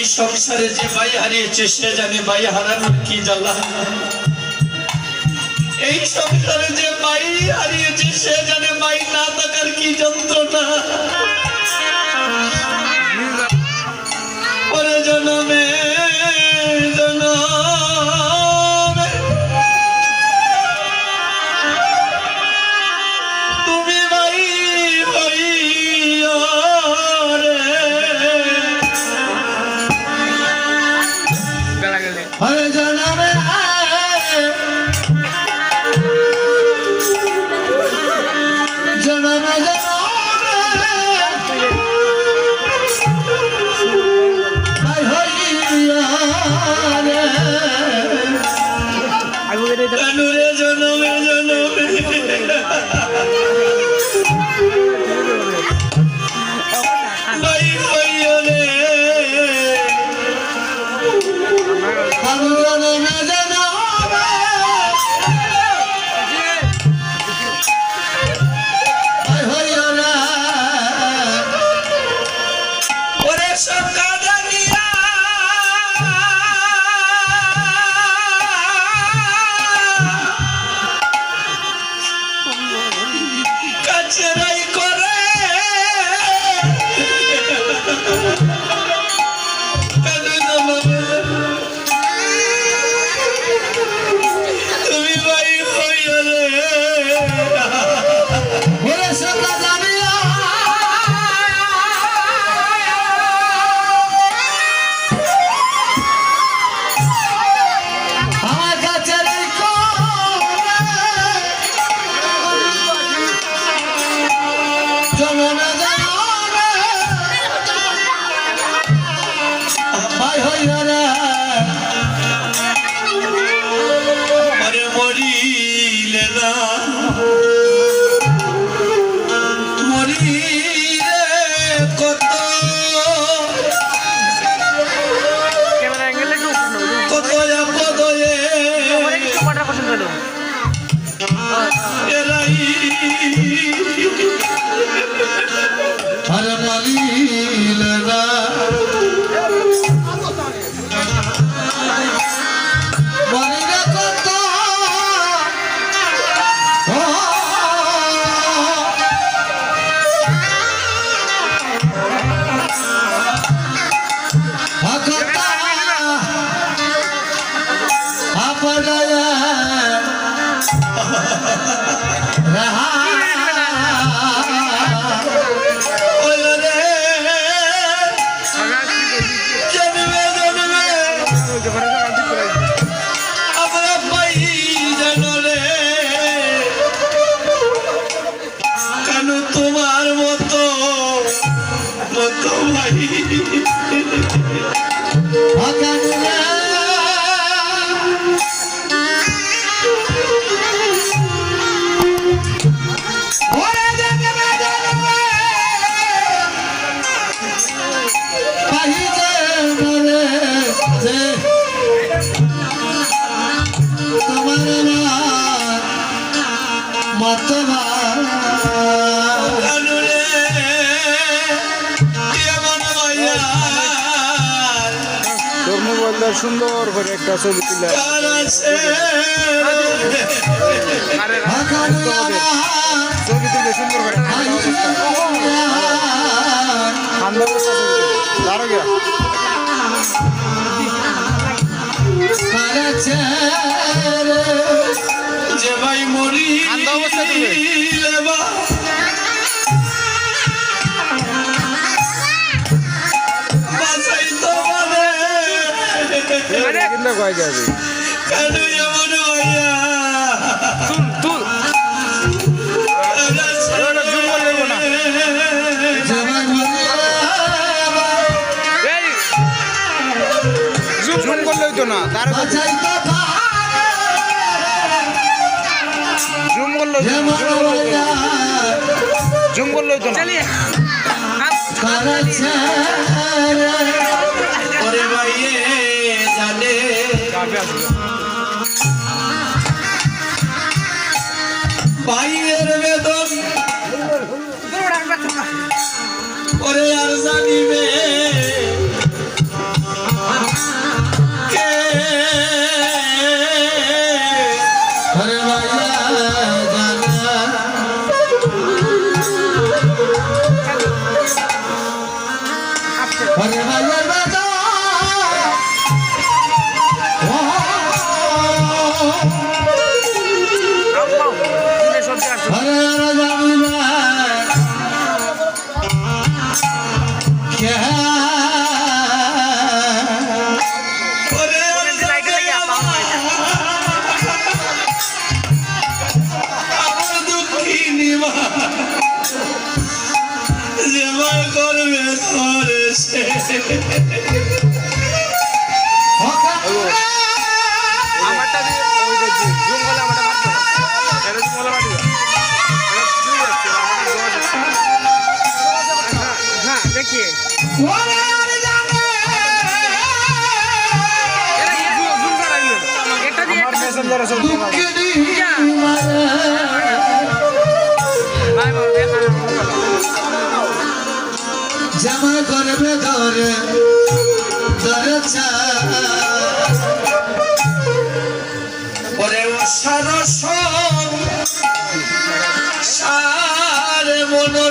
এই সংসারে যে ভাই হারিয়েছে সে জানে ভাই হারানোর কি জ্বালা। এই সংসারে যে ভাই হারিয়েছে সে জানে ভাই না থাকার কি যন্ত্রণা। পরে জন্মে তুমি ভাই হইয়া রে পরে জন্মে তোমার মতো ভাই সুন্দর করে একটা ছবি তুলে ছবি তুলে সুন্দর করে দাঁড়ো গিয়া যে ভাই মরি অবস্থা তুলে কিন্দা কয় যাবে কেন এমন হইয়া তুল জুম করলে না জুম করলে হইতো না তার জুম করলে হইতো না ওরে ভাইয়ে জানে ভাইয়ের বেদন ওরে আর জানিবে আমারটা দিয়ে ওই যে জুম করলে আমারটা মারতো না। এটা জুম করলে মারবে। এটা জুম যাচ্ছে, আমারটা জোর যাচ্ছে। হ্যাঁ, দেখিয়ে। এটা জুম করাইলো। এটা দিয়ে আমার মেসেঞ্জারে সব জুম আছে। ভাই বাবা দেখা না। জামা করবে ধরে ধরেছা ওরে ও সারস সারে মনোর